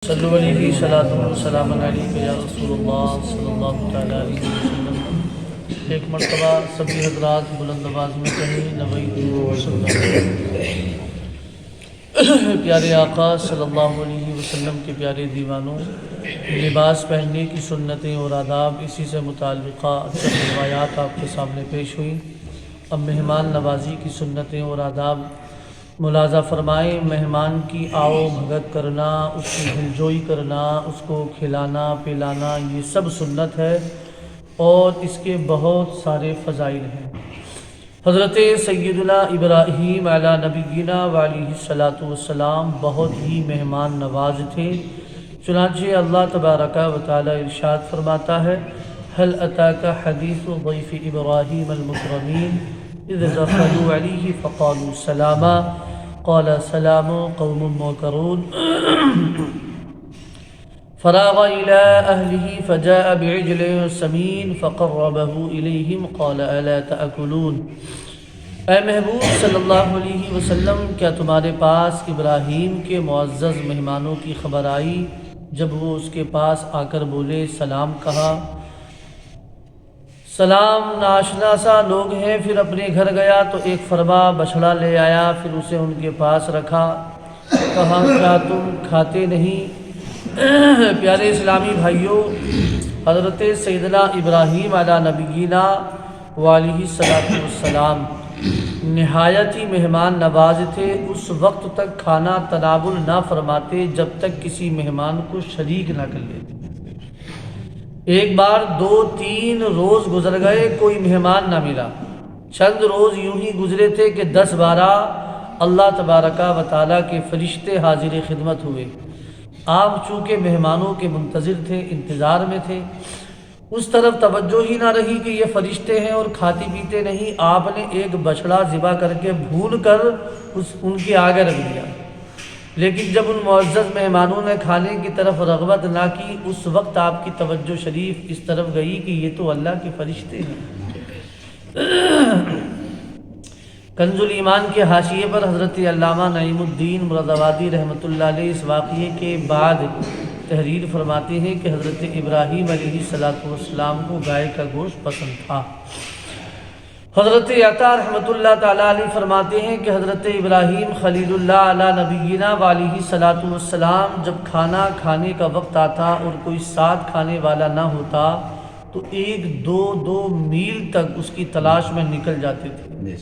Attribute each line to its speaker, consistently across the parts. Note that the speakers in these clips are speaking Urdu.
Speaker 1: صلو علیہ صلاۃ والسلام علیک یا رسول اللہ صلی اللہ تعالیٰ علیہ وسلم۔ ایک مرتبہ سبھی حضرات بلند آواز میں کہیں نویت وسلم۔ پیارے آقا صلی اللہ علیہ وسلم کے پیارے دیوانوں، لباس پہننے کی سنتیں اور آداب، اسی سے متعلقہ اچھی روایات آپ کے سامنے پیش ہوئیں۔ اب مہمان نوازی کی سنتیں اور آداب ملاحظہ فرمائیں۔ مہمان کی آؤ بھگت کرنا، اس کی دلجوئی کرنا، اس کو کھلانا پلانا، یہ سب سنت ہے اور اس کے بہت سارے فضائل ہیں۔ حضرت سیدنا ابراہیم علیہ نبینا وعلیہ الصلاۃ والسلام بہت ہی مہمان نواز تھے، چنانچہ اللہ تبارک و تعالی ارشاد فرماتا ہے: هل اتاک حدیث ضیف ابراہیم المکرمین اذ دخلوا علیہ فقالوا سلاما قال سلام قوم منکرون فراغ إلى أهله فجاء بعجل سمين فقربه إليهم قال ألا تأكلون۔ اے محبوب صلی اللہ علیہ وسلم، کیا تمہارے پاس ابراہیم کے معزز مہمانوں کی خبر آئی؟ جب وہ اس کے پاس آ کر بولے، سلام کہا، سلام ناشنا سا لوگ ہیں۔ پھر اپنے گھر گیا تو ایک فربا بچھڑا لے آیا، پھر اسے ان کے پاس رکھا، کہا کیا تم کھاتے نہیں؟ پیارے اسلامی بھائیوں، حضرت سیدنا ابراہیم علیہ نبینا وعلیہ الصلاۃ والسلام نہایت ہی مہمان نواز تھے۔ اس وقت تک کھانا تناول نہ فرماتے جب تک کسی مہمان کو شریک نہ کر لیتے۔ ایک بار 2-3 روز گزر گئے، کوئی مہمان نہ ملا۔ چند روز یوں ہی گزرے تھے کہ 10-12 اللہ تبارک و تعالیٰ کے فرشتے حاضر خدمت ہوئے۔ آپ چونکہ مہمانوں کے منتظر تھے، انتظار میں تھے، اس طرف توجہ ہی نہ رہی کہ یہ فرشتے ہیں اور کھاتے پیتے نہیں۔ آپ نے ایک بچڑا ذبح کر کے بھون کر ان کے آگے رکھ دیا، لیکن جب ان معزز مہمانوں نے کھانے کی طرف رغبت نہ کی، اس وقت آپ کی توجہ شریف اس طرف گئی کہ یہ تو اللہ کے فرشتے ہیں۔ کنز الایمان کے حاشیے پر حضرت علامہ نعیم الدین مرادآبادی رحمۃ اللہ علیہ اس واقعے کے بعد تحریر فرماتے ہیں کہ حضرت ابراہیم علیہ الصلاۃ والسلام کو گائے کا گوشت پسند تھا۔ حضرت عطا رحمۃ اللہ تعالیٰ علیہ فرماتے ہیں کہ حضرت ابراہیم خلیل اللہ علیہ نبینا وعلیہ الصلاۃ والسلام جب کھانا کھانے کا وقت آتا اور کوئی ساتھ کھانے والا نہ ہوتا تو 1-2 میل تک اس کی تلاش میں نکل جاتے تھے،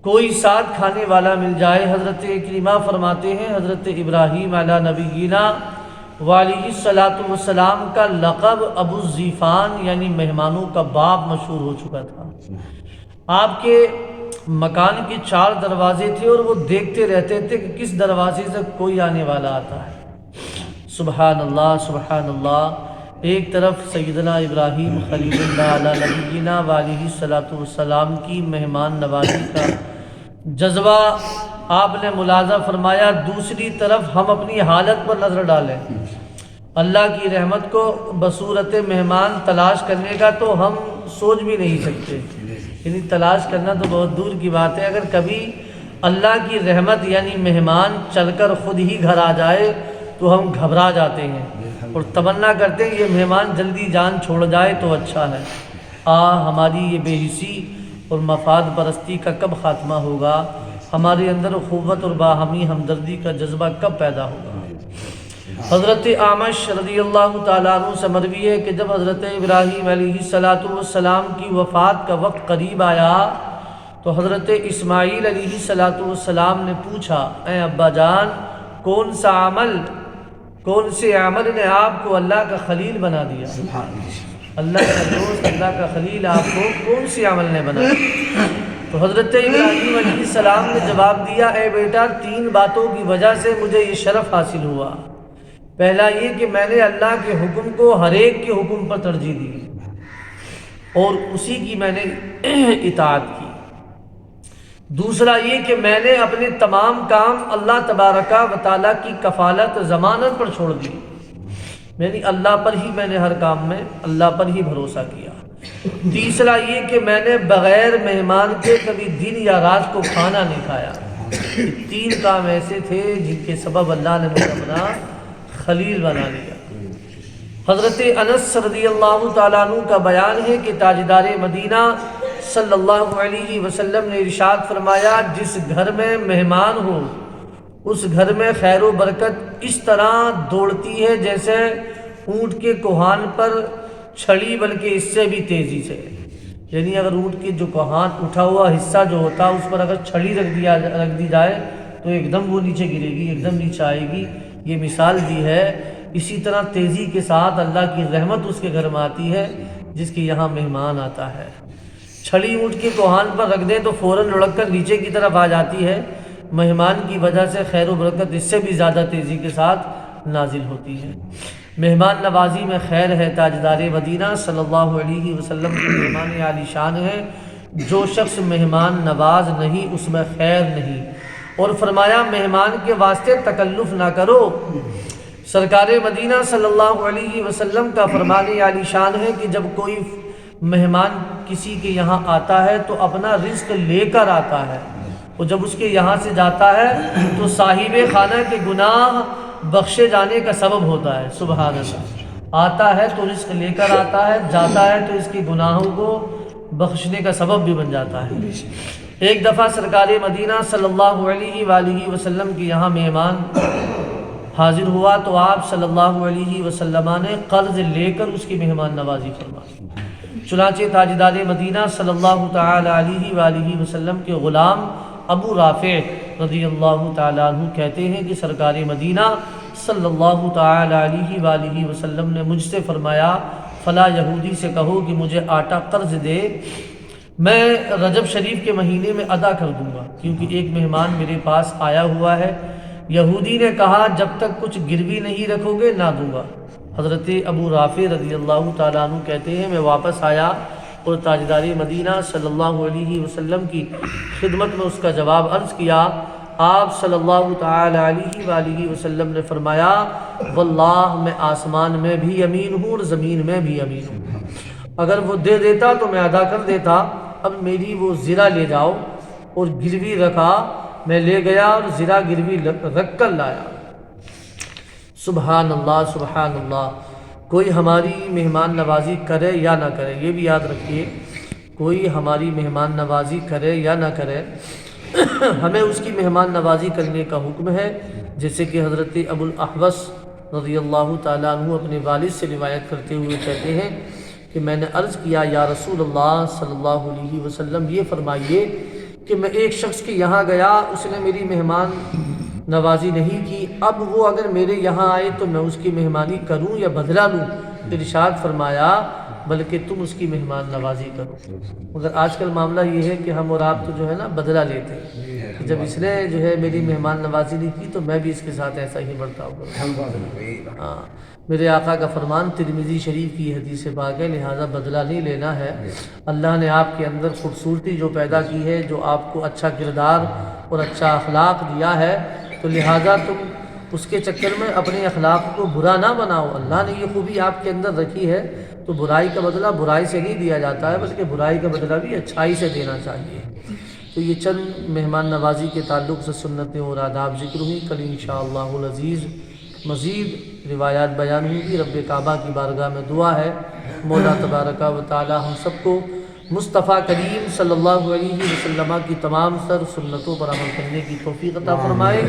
Speaker 1: کوئی ساتھ کھانے والا مل جائے۔ حضرت کریمہ فرماتے ہیں حضرت ابراہیم علیہ نبینا وعلیہ الصلاۃ والسلام کا لقب ابو الزیفان یعنی مہمانوں کا باپ مشہور ہو چکا تھا۔ آپ کے مکان کے 4 دروازے تھے اور وہ دیکھتے رہتے تھے کہ کس دروازے سے کوئی آنے والا آتا ہے۔ سبحان اللہ سبحان اللہ۔ ایک طرف سیدنا ابراہیم خلیل اللہ علیہ نبینا وعلیہ الصلاۃ والسلام کی مہمان نوازی کا جذبہ آپ نے ملاحظہ فرمایا، دوسری طرف ہم اپنی حالت پر نظر ڈالیں۔ اللہ کی رحمت کو بصورت مہمان تلاش کرنے کا تو ہم سوچ بھی نہیں سکتے، یعنی تلاش کرنا تو بہت دور کی بات ہے۔ اگر کبھی اللہ کی رحمت یعنی مہمان چل کر خود ہی گھر آ جائے تو ہم گھبرا جاتے ہیں اور تمنا کرتے ہیں یہ مہمان جلدی جان چھوڑ جائے تو اچھا ہے۔ ہماری یہ بے حسی اور مفاد پرستی کا کب خاتمہ ہوگا؟ ہمارے اندر اخوت اور باہمی ہمدردی کا جذبہ کب پیدا ہوگا؟ حضرت اعمش رضی اللہ تعالیٰ عنہ سے مروی ہے کہ جب حضرت ابراہیم علیہ الصلاۃ والسلام کی وفات کا وقت قریب آیا تو حضرت اسماعیل علیہ الصلاۃ والسلام نے پوچھا، اے ابا جان، کون سے عمل نے آپ کو اللہ کا خلیل بنا دیا؟ اللہ کا دوست، اللہ کا خلیل آپ کو کون سے عمل نے بنا دیا؟ تو حضرت ابراہیم علیہ السلام نے جواب دیا، اے بیٹا، 3 باتوں کی وجہ سے مجھے یہ شرف حاصل ہوا۔ پہلا یہ کہ میں نے اللہ کے حکم کو ہر ایک کے حکم پر ترجیح دی اور اسی کی میں نے اطاعت کی۔ دوسرا یہ کہ میں نے اپنے تمام کام اللہ تبارک و تعالیٰ کی کفالت ضمانت پر چھوڑ دی، یعنی اللہ پر ہی میں نے ہر کام میں اللہ پر ہی بھروسہ کیا۔ تیسرا یہ کہ میں نے بغیر مہمان کے کبھی دن یا رات کو کھانا نہیں کھایا۔ 3 کام ایسے تھے جن کے سبب اللہ نے مجھے اپنا خلیل بنا لیا۔ حضرت انس رضی اللہ تعالیٰ عنہ کا بیان ہے کہ تاجدار مدینہ صلی اللہ علیہ وسلم نے ارشاد فرمایا، جس گھر میں مہمان ہو اس گھر میں خیر و برکت اس طرح دوڑتی ہے جیسے اونٹ کے کوہان پر چھڑی، بلکہ اس سے بھی تیزی سے۔ یعنی اگر اونٹ کے جو کوہان اٹھا ہوا حصہ جو ہوتا ہے اس پر اگر چھڑی رکھ دی جائے تو ایک دم وہ نیچے گرے گی، ایک دم نیچے آئے گی۔ یہ مثال دی ہے۔ اسی طرح تیزی کے ساتھ اللہ کی رحمت اس کے گھر میں آتی ہے جس کے یہاں مہمان آتا ہے۔ چھڑی اونٹ کے کوہان پر رکھ دیں تو فوراً لڑک کر نیچے کی طرف آ جاتی ہے۔ مہمان کی وجہ سے خیر و برکت اس سے بھی زیادہ تیزی کے ساتھ نازل ہوتی ہے۔ مہمان نوازی میں خیر ہے۔ تاجدار مدینہ صلی اللہ علیہ وسلم کے مہمان عالی شان ہے۔ جو شخص مہمان نواز نہیں اس میں خیر نہیں، اور فرمایا مہمان کے واسطے تکلف نہ کرو۔ سرکار مدینہ صلی اللہ علیہ وسلم کا فرمان عالی شان ہے کہ جب کوئی مہمان کسی کے یہاں آتا ہے تو اپنا رزق لے کر آتا ہے، اور جب اس کے یہاں سے جاتا ہے تو صاحب خانہ کے گناہ بخشے جانے کا سبب ہوتا ہے۔ سبحان اللہ۔ آتا ہے تو رزق لے کر آتا ہے، جاتا ہے تو اس کے گناہوں کو بخشنے کا سبب بھی بن جاتا ہے۔ ایک دفعہ سرکار مدینہ صلی اللہ علیہ وآلہ وسلم کے یہاں مہمان حاضر ہوا تو آپ صلی اللہ علیہ وسلم نے قرض لے کر اس کی مہمان نوازی فرمائی۔ چنانچہ تاجدار مدینہ صلی اللہ تعالی علیہ وآلہ وسلم کے غلام ابو رافع رضی اللہ تعالیٰ عنہ کہتے ہیں کہ سرکار مدینہ صلی اللہ تعالی علیہ وآلہ وسلم نے مجھ سے فرمایا، فلاں یہودی سے کہو کہ مجھے آٹا قرض دے، میں رجب شریف کے مہینے میں ادا کر دوں گا، کیونکہ ایک مہمان میرے پاس آیا ہوا ہے۔ یہودی نے کہا جب تک کچھ گروی نہیں رکھو گے نہ دوں گا۔ حضرت ابو رافع رضی اللہ تعالیٰ عنہ کہتے ہیں میں واپس آیا اور تاجدار مدینہ صلی اللہ علیہ وسلم کی خدمت میں اس کا جواب عرض کیا۔ آپ صلی اللہ تعالی علیہ وآلہ وسلم نے فرمایا، واللہ میں آسمان میں بھی امین ہوں اور زمین میں بھی امین ہوں، اگر وہ دے دیتا تو میں ادا کر دیتا، اب میری وہ زرہ لے جاؤ، اور گروی رکھا، میں لے گیا اور زرہ گروی رکھ کر لایا۔ سبحان اللہ سبحان اللہ۔ کوئی ہماری مہمان نوازی کرے یا نہ کرے، یہ بھی یاد رکھیے، کوئی ہماری مہمان نوازی کرے یا نہ کرے، ہمیں اس کی مہمان نوازی کرنے کا حکم ہے، جیسے کہ حضرت ابو الاحوص رضی اللہ تعالیٰ عنہ اپنے والد سے روایت کرتے ہوئے کہتے ہیں کہ میں نے عرض کیا، یا رسول اللہ صلی اللہ علیہ وسلم یہ فرمائیے کہ میں ایک شخص کے یہاں گیا، اس نے میری مہمان نوازی نہیں کی، اب وہ اگر میرے یہاں آئے تو میں اس کی مہمانی کروں یا بدلہ لوں؟ ارشاد فرمایا بلکہ تم اس کی مہمان نوازی کرو۔ مگر آج کل معاملہ یہ ہے کہ ہم اور آپ تو جو ہے نا بدلہ لیتے ہیں، جب اس نے جو ہے میری مہمان نوازی نہیں کی تو میں بھی اس کے ساتھ ایسا ہی برتاؤ کروں۔ ہاں، میرے آقا کا فرمان ترمذی شریف کی حدیث پاک ہے، لہٰذا بدلہ نہیں لینا ہے۔ اللہ نے آپ کے اندر خوبصورتی جو پیدا کی ہے، جو آپ کو اچھا کردار اور اچھا اخلاق دیا ہے، تو لہٰذا تم اس کے چکر میں اپنے اخلاق کو برا نہ بناؤ۔ اللہ نے یہ خوبی آپ کے اندر رکھی ہے تو برائی کا بدلہ برائی سے نہیں دیا جاتا ہے، بلکہ برائی کا بدلہ بھی اچھائی سے دینا چاہیے۔ تو یہ چند مہمان نوازی کے تعلق سے سنتیں اور آداب ذکر ہوئی۔ کل انشاءاللہ العزیز مزید روایات بیان ہوں گی۔ رب کعبہ کی بارگاہ میں دعا ہے مولا تبارک و تعالی ہم سب کو مصطفیٰ کریم صلی اللہ علیہ وسلم کی تمام سر سنتوں پر عمل کرنے کی توفیق عطا فرمائے۔